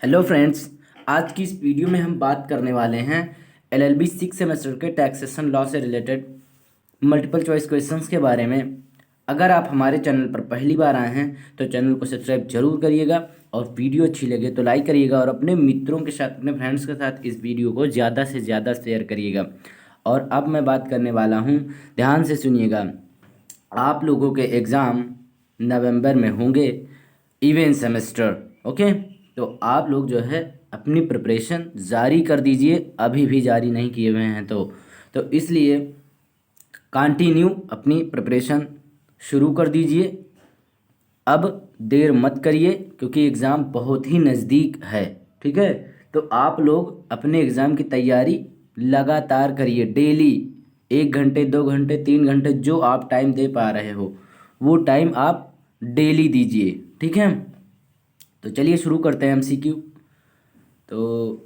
Hello friends. आज की इस वीडियो में हम बात करने वाले हैं एलएलबी 6 सेमेस्टर के टैक्सेशन लॉ से रिलेटेड मल्टीपल चॉइस क्वेश्चंस के बारे में। अगर आप हमारे चैनल पर पहली बार आए हैं तो चैनल को सब्सक्राइब जरूर करिएगा और वीडियो अच्छी लगे तो लाइक करिएगा और अपने मित्रों के साथ, अपने फ्रेंड्स के साथ इस वीडियो को ज़्यादा से ज़्यादा शेयर करिएगा। और अब मैं बात करने वाला हूँ, ध्यान से सुनिएगा। आप लोगों के एग्ज़ाम नवंबर में होंगे, इवेंट सेमेस्टर। ओके, तो आप लोग जो है अपनी प्रिपरेशन जारी कर दीजिए, अभी भी जारी नहीं किए हुए हैं तो इसलिए कंटिन्यू अपनी प्रिपरेशन शुरू कर दीजिए। अब देर मत करिए क्योंकि एग्ज़ाम बहुत ही नज़दीक है। ठीक है, तो आप लोग अपने एग्ज़ाम की तैयारी लगातार करिए। डेली 1 घंटे, 2 घंटे, 3 घंटे जो आप टाइम दे पा रहे हो वो टाइम आप डेली दीजिए। ठीक है, तो चलिए शुरू करते हैं एमसीक्यू। तो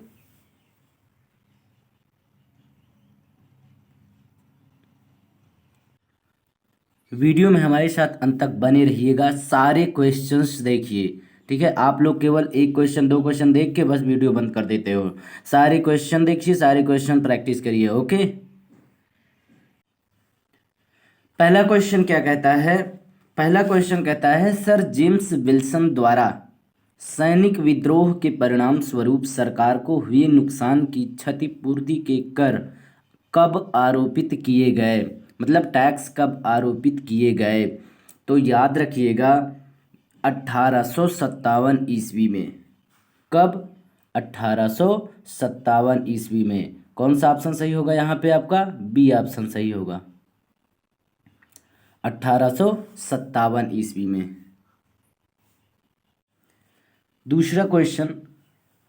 वीडियो में हमारे साथ अंत तक बने रहिएगा, सारे क्वेश्चंस देखिए। ठीक है, आप लोग केवल एक क्वेश्चन, दो क्वेश्चन देख के बस वीडियो बंद कर देते हो। सारे क्वेश्चन देखिए, सारे क्वेश्चन प्रैक्टिस करिए। ओके, पहला क्वेश्चन क्या कहता है? पहला क्वेश्चन कहता है, सर जेम्स विल्सन द्वारा सैनिक विद्रोह के परिणाम स्वरूप सरकार को हुए नुकसान की क्षतिपूर्ति के कर कब आरोपित किए गए, मतलब टैक्स कब आरोपित किए गए? तो याद रखिएगा 1857 ईस्वी में। कब? 1857 ईस्वी में। कौन सा ऑप्शन सही होगा यहाँ पे? आपका बी ऑप्शन सही होगा, 1857 ईस्वी में। दूसरा क्वेश्चन,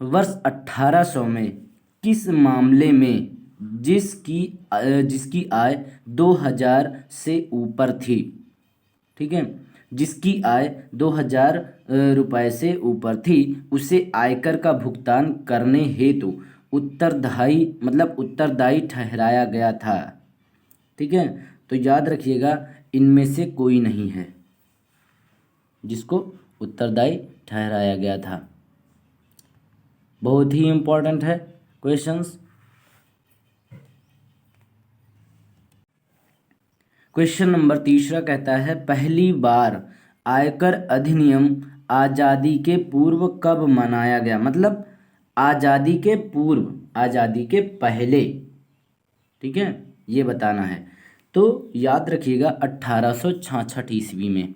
वर्ष 1800 में किस मामले में जिसकी आय 2000 से ऊपर थी? ठीक है, जिसकी आय 2000 रुपये से ऊपर थी उसे आयकर का भुगतान करने हेतु उत्तरदायी ठहराया गया था। ठीक है, तो याद रखिएगा इनमें से कोई नहीं है जिसको उत्तरदायी ठहराया गया था। बहुत ही इम्पोर्टेंट है क्वेश्चंस। क्वेश्चन नंबर तीसरा कहता है, पहली बार आयकर अधिनियम आज़ादी के पूर्व कब मनाया गया? मतलब आज़ादी के पूर्व, आज़ादी के पहले। ठीक है, ये बताना है। तो याद रखिएगा 1866 ईस्वी में,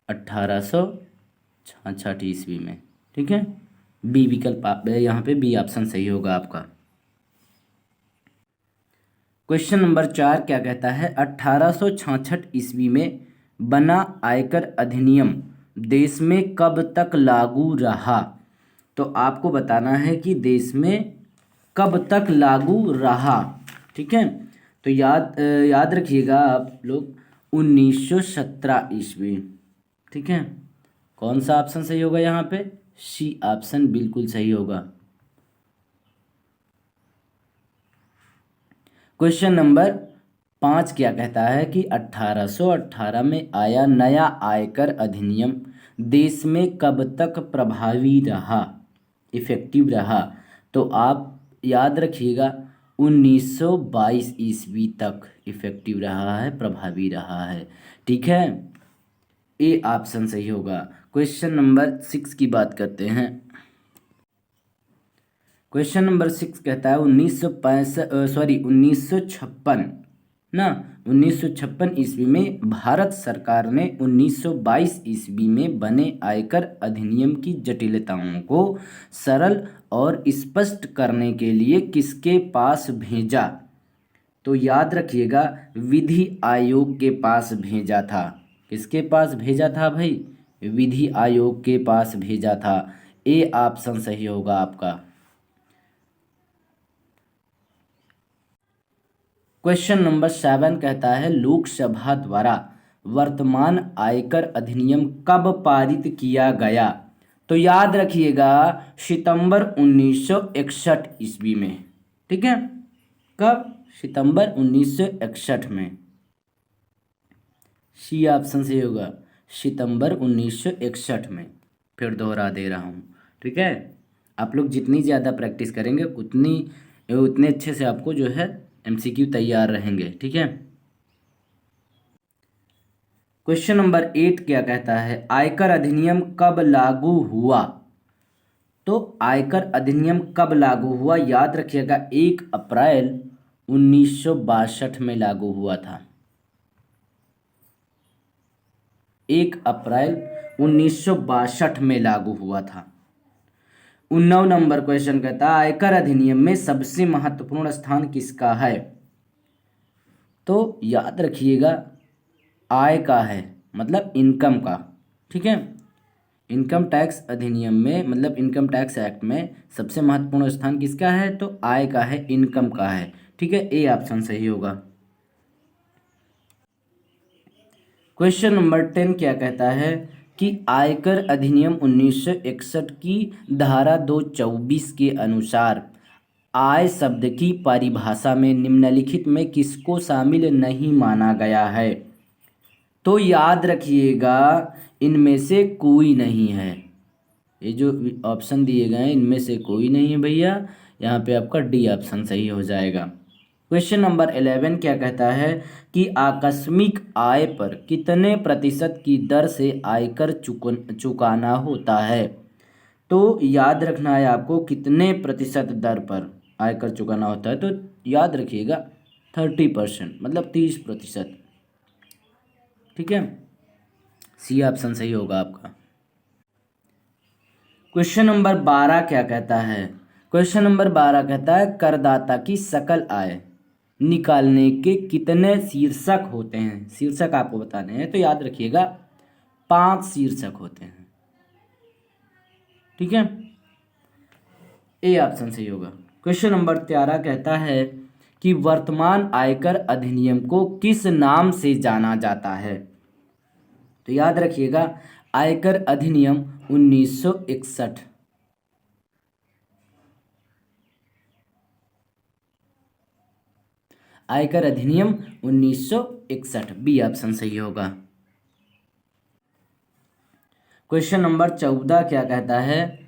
1866 ईस्वी में। ठीक है, बी विकल्प यहाँ पे बी ऑप्शन सही होगा आपका। क्वेश्चन नंबर 4 क्या कहता है, 1866 ईस्वी में बना आयकर अधिनियम देश में कब तक लागू रहा? तो आपको बताना है कि देश में कब तक लागू रहा। ठीक है, तो याद रखिएगा आप लोग 1917 ईस्वी। ठीक है, कौन सा ऑप्शन सही होगा यहाँ पे? सी ऑप्शन बिल्कुल सही होगा। क्वेश्चन नंबर 5 क्या कहता है कि 1818 में आया नया आयकर अधिनियम देश में कब तक प्रभावी रहा, इफेक्टिव रहा? तो आप याद रखिएगा 1922 ईस्वी तक इफेक्टिव रहा है, प्रभावी रहा है। ठीक है, ए ऑप्शन सही होगा। क्वेश्चन नंबर 6 की बात करते हैं। क्वेश्चन नंबर 6 कहता है 1956 ना, 1956 ईस्वी में भारत सरकार ने 1922 ईस्वी में बने आयकर अधिनियम की जटिलताओं को सरल और स्पष्ट करने के लिए किसके पास भेजा? तो याद रखिएगा विधि आयोग के पास भेजा था। किसके पास भेजा था भाई? विधि आयोग के पास भेजा था। ए ऑप्शन सही होगा आपका। क्वेश्चन नंबर 7 कहता है, लोकसभा द्वारा वर्तमान आयकर अधिनियम कब पारित किया गया? तो याद रखिएगा सितंबर 1961 ईस्वी में। ठीक है, कब? सितंबर 1961 में। सी ऑप्शन से होगा, सितंबर 1961 में। फिर दोहरा दे रहा हूँ। ठीक है, आप लोग जितनी ज़्यादा प्रैक्टिस करेंगे उतने अच्छे से आपको जो है एमसीक्यू तैयार रहेंगे। ठीक है, क्वेश्चन नंबर 8 क्या कहता है, आयकर अधिनियम कब लागू हुआ? तो आयकर अधिनियम कब लागू हुआ? याद रखिएगा 1 अप्रैल 1962 में लागू हुआ था। 1 अप्रैल 1962 में लागू हुआ था। 19 नंबर क्वेश्चन कहता है, आयकर अधिनियम में सबसे महत्वपूर्ण स्थान किसका है? तो याद रखिएगा आय का है, मतलब इनकम का। ठीक है, इनकम टैक्स अधिनियम में, मतलब इनकम टैक्स एक्ट में सबसे महत्वपूर्ण स्थान किसका है? तो आय का है, इनकम का है। ठीक है, ए ऑप्शन सही होगा। क्वेश्चन नंबर 10 क्या कहता है कि आयकर अधिनियम 1961 की धारा 224 के अनुसार आय शब्द की परिभाषा में निम्नलिखित में किसको शामिल नहीं माना गया है? तो याद रखिएगा इनमें से कोई नहीं है। ये जो ऑप्शन दिए गए हैं इनमें से कोई नहीं है भैया, यहाँ पे आपका डी ऑप्शन सही हो जाएगा। क्वेश्चन नंबर 11 क्या कहता है कि आकस्मिक आय पर कितने प्रतिशत की दर से आयकर चुकाना होता है? तो याद रखना है आपको कितने प्रतिशत दर पर आयकर चुकाना होता है। तो याद रखिएगा 30%, मतलब 30%। ठीक है, सी ऑप्शन सही होगा आपका। क्वेश्चन नंबर 12 क्या कहता है? क्वेश्चन नंबर 12 कहता है करदाता की सकल आय निकालने के कितने शीर्षक होते हैं? शीर्षक आपको बताने हैं, तो याद रखिएगा 5 शीर्षक होते हैं। ठीक है, ए ऑप्शन सही होगा। क्वेश्चन नंबर 13 कहता है कि वर्तमान आयकर अधिनियम को किस नाम से जाना जाता है? तो याद रखिएगा आयकर अधिनियम 1961। आयकर अधिनियम 1961, बी ऑप्शन सही होगा। क्वेश्चन नंबर 14 क्या कहता है?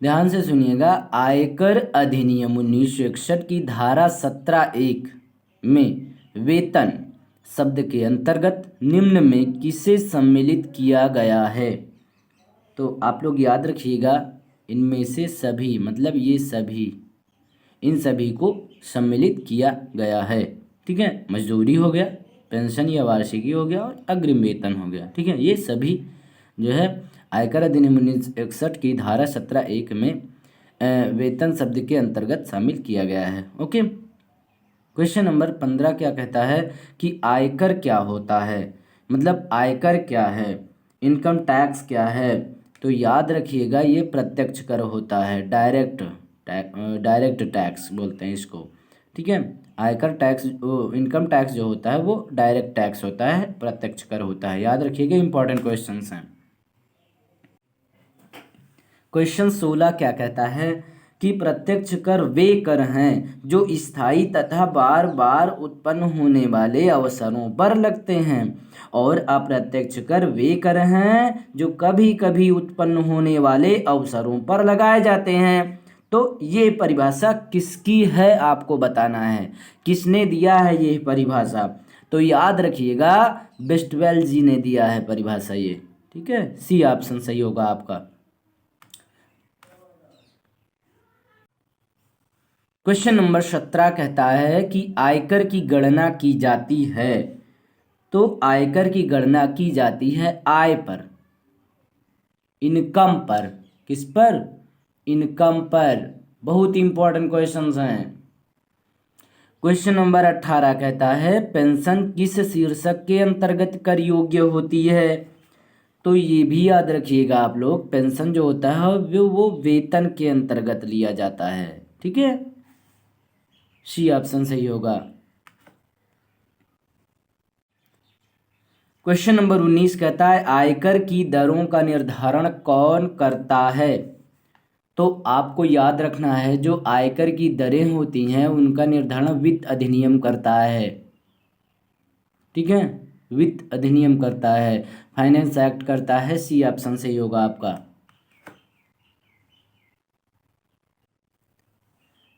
ध्यान से सुनिएगा, आयकर अधिनियम 1961 की धारा 17(1) में वेतन शब्द के अंतर्गत निम्न में किसे सम्मिलित किया गया है? तो आप लोग याद रखिएगा इनमें से सभी, मतलब ये सभी, इन सभी को सम्मिलित किया गया है। ठीक है, मजदूरी हो गया, पेंशन या वार्षिकी हो गया और अग्रिम वेतन हो गया। ठीक है, ये सभी जो है आयकर अधिनियम 1961 की धारा 17(1) में वेतन शब्द के अंतर्गत शामिल किया गया है। ओके, क्वेश्चन नंबर 15 क्या कहता है कि आयकर क्या होता है? मतलब आयकर क्या है, इनकम टैक्स क्या है? तो याद रखिएगा ये प्रत्यक्ष कर होता है, डायरेक्ट टैक्स बोलते हैं इसको। ठीक है, आयकर टैक्स, इनकम टैक्स जो होता है वो डायरेक्ट टैक्स होता है, प्रत्यक्ष कर होता है। याद रखिएगा, इंपॉर्टेंट क्वेश्चंस हैं। क्वेश्चन 16 क्या कहता है कि प्रत्यक्ष कर वे कर हैं जो स्थायी तथा बार बार उत्पन्न होने वाले अवसरों पर लगते हैं, और अप्रत्यक्ष कर वे कर हैं जो कभी कभी उत्पन्न होने वाले अवसरों पर लगाए जाते हैं। तो ये परिभाषा किसकी है आपको बताना है, किसने दिया है ये परिभाषा? तो याद रखिएगा बेस्टवेल जी ने दिया है परिभाषा ये। ठीक है, सी ऑप्शन सही होगा आपका। क्वेश्चन नंबर 17 कहता है कि आयकर की गणना की जाती है। तो आयकर की गणना की जाती है आय पर, इनकम पर। किस पर? इनकम पर। बहुत इंपॉर्टेंट क्वेश्चंस हैं। क्वेश्चन नंबर 18 कहता है पेंशन किस शीर्षक के अंतर्गत कर योग्य होती है? तो ये भी याद रखिएगा आप लोग, पेंशन जो होता है वो वेतन के अंतर्गत लिया जाता है। ठीक है, सी ऑप्शन सही होगा। क्वेश्चन नंबर 19 कहता है आयकर की दरों का निर्धारण कौन करता है? तो आपको याद रखना है जो आयकर की दरें होती हैं उनका निर्धारण वित्त अधिनियम करता है। ठीक है, वित्त अधिनियम करता है, फाइनेंस एक्ट करता है। सी ऑप्शन सही होगा आपका।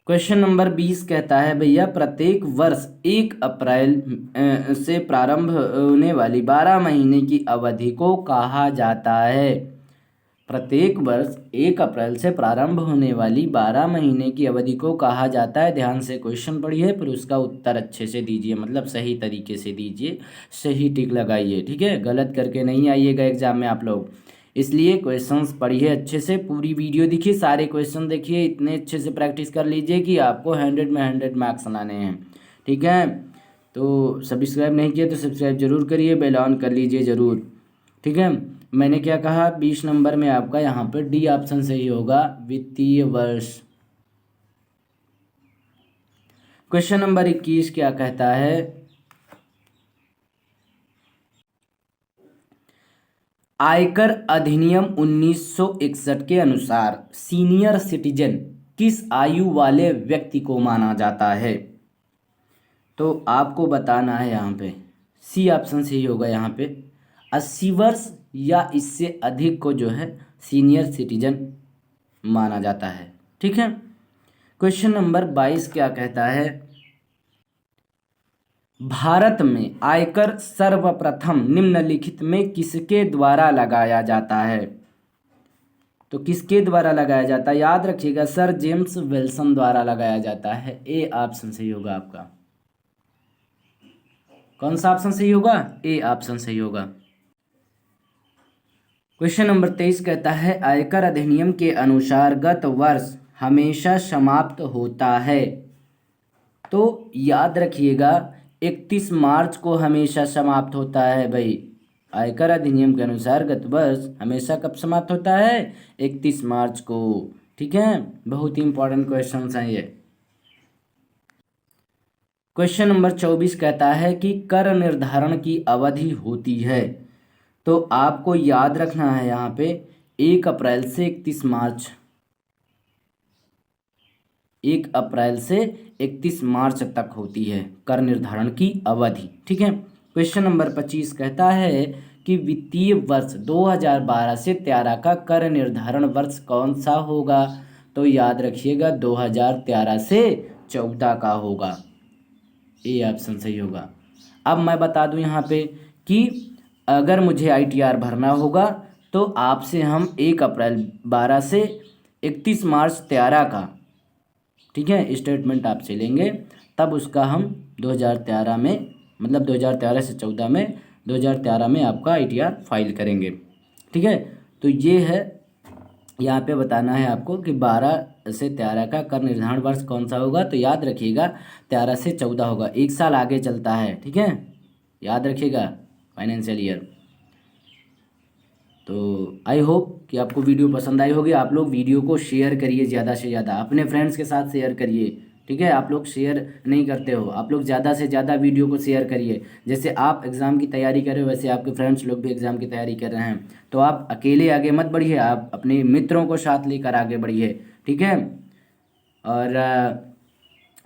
क्वेश्चन नंबर 20 कहता है भैया, प्रत्येक वर्ष 1 अप्रैल से प्रारंभ होने वाली 12 महीने की अवधि को कहा जाता है। प्रत्येक वर्ष 1 अप्रैल से प्रारंभ होने वाली 12 महीने की अवधि को कहा जाता है। ध्यान से क्वेश्चन पढ़िए, फिर उसका उत्तर अच्छे से दीजिए, मतलब सही तरीके से दीजिए, सही टिक लगाइए, ठीक है। गलत करके नहीं आइएगा एग्जाम में आप लोग। इसलिए क्वेश्चंस पढ़िए अच्छे से, पूरी वीडियो देखिए, सारे क्वेश्चन देखिए, इतने अच्छे से प्रैक्टिस कर लीजिए कि आपको 100 में 100 मार्क्स लाने हैं, ठीक है। तो सब्सक्राइब नहीं किया तो सब्सक्राइब जरूर करिए, बेल ऑन कर लीजिए ज़रूर, ठीक है। मैंने क्या कहा, 20 नंबर में आपका यहाँ पर डी ऑप्शन सही होगा, वित्तीय वर्ष। क्वेश्चन नंबर 21 क्या कहता है, आयकर अधिनियम 1961 के अनुसार सीनियर सिटीजन किस आयु वाले व्यक्ति को माना जाता है। तो आपको बताना है यहाँ पे, सी ऑप्शन सही होगा यहाँ पे, 80 वर्ष या इससे अधिक को जो है सीनियर सिटीजन माना जाता है, ठीक है। क्वेश्चन नंबर 22 क्या कहता है, भारत में आयकर सर्वप्रथम निम्नलिखित में किसके द्वारा लगाया जाता है। तो किसके द्वारा लगाया जाता है, याद रखिएगा, सर जेम्स विल्सन द्वारा लगाया जाता है। ए ऑप्शन सही होगा आपका। कौन सा ऑप्शन सही होगा, ए ऑप्शन सही होगा। क्वेश्चन नंबर 23 कहता है, आयकर अधिनियम के अनुसार गत वर्ष हमेशा समाप्त होता है। तो याद रखिएगा, 31 मार्च को हमेशा समाप्त होता है भाई। आयकर अधिनियम के अनुसार गत वर्ष हमेशा कब समाप्त होता है, 31 मार्च को, ठीक है। बहुत ही इंपॉर्टेंट क्वेश्चन हैं ये। क्वेश्चन नंबर 24 कहता है कि कर निर्धारण की अवधि होती है। तो आपको याद रखना है यहाँ पे 1 अप्रैल से 31 मार्च, 1 अप्रैल से 31 मार्च तक होती है कर निर्धारण की अवधि, ठीक है। क्वेश्चन नंबर 25 कहता है कि वित्तीय वर्ष 2012 से 13 का कर निर्धारण वर्ष कौन सा होगा। तो याद रखिएगा 2013 से 14 का होगा, ए ऑप्शन सही होगा। अब मैं बता दूं यहाँ पे कि अगर मुझे ITR भरना होगा तो आपसे हम 1 अप्रैल 12 से 31 मार्च 13 का, ठीक है, स्टेटमेंट आपसे लेंगे, तब उसका हम 2013 में, मतलब 2013 से 14 में, 2013 में आपका ITR फाइल करेंगे, ठीक है। तो ये है, यहाँ पे बताना है आपको कि 12 से 13 का कर निर्धारण वर्ष कौन सा होगा। तो याद रखिएगा 13 से 14 होगा, 1 साल आगे चलता है, ठीक है, याद रखिएगा, फाइनेंशियल ईयर। तो आई होप कि आपको वीडियो पसंद आई होगी। आप लोग वीडियो को शेयर करिए, ज़्यादा से ज़्यादा अपने फ्रेंड्स के साथ शेयर करिए, ठीक है। आप लोग शेयर नहीं करते हो, आप लोग ज़्यादा से ज़्यादा वीडियो को शेयर करिए। जैसे आप एग्ज़ाम की तैयारी कर रहे हो, वैसे आपके फ्रेंड्स लोग भी एग्ज़ाम की तैयारी कर रहे हैं। तो आप अकेले आगे मत बढ़िए, आप अपने मित्रों को साथ लेकर आगे बढ़िए, ठीक है। और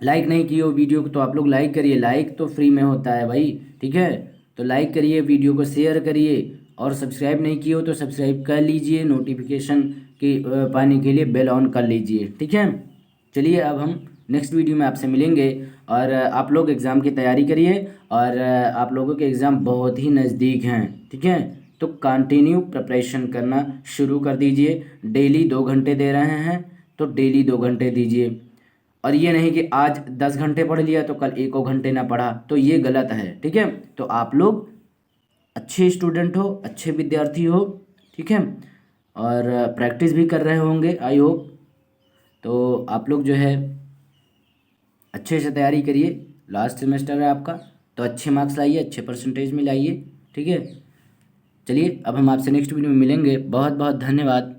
लाइक नहीं किए हो वीडियो को तो आप लोग लाइक करिए, लाइक तो फ्री में होता है भाई, ठीक है। तो लाइक करिए, वीडियो को शेयर करिए, और सब्सक्राइब नहीं किए हो तो सब्सक्राइब कर लीजिए, नोटिफिकेशन की पाने के लिए बेल ऑन कर लीजिए, ठीक है। चलिए अब हम नेक्स्ट वीडियो में आपसे मिलेंगे, और आप लोग एग्ज़ाम की तैयारी करिए, और आप लोगों के एग्ज़ाम बहुत ही नज़दीक हैं, ठीक है। तो कंटिन्यू प्रिपरेशन करना शुरू कर दीजिए। डेली 2 घंटे दे रहे हैं तो डेली 2 घंटे दीजिए, और ये नहीं कि आज 10 घंटे पढ़ लिया तो कल 1 घंटे ना पढ़ा, तो ये गलत है, ठीक है। तो आप लोग अच्छे स्टूडेंट हो, अच्छे विद्यार्थी हो, ठीक है, और प्रैक्टिस भी कर रहे होंगे आई होप। तो आप लोग जो है अच्छे से तैयारी करिए, लास्ट सेमेस्टर है आपका, तो अच्छे मार्क्स लाइए, अच्छे परसेंटेज में लाइए, ठीक है। चलिए अब हम आपसे नेक्स्ट वीडियो में मिलेंगे। बहुत बहुत धन्यवाद।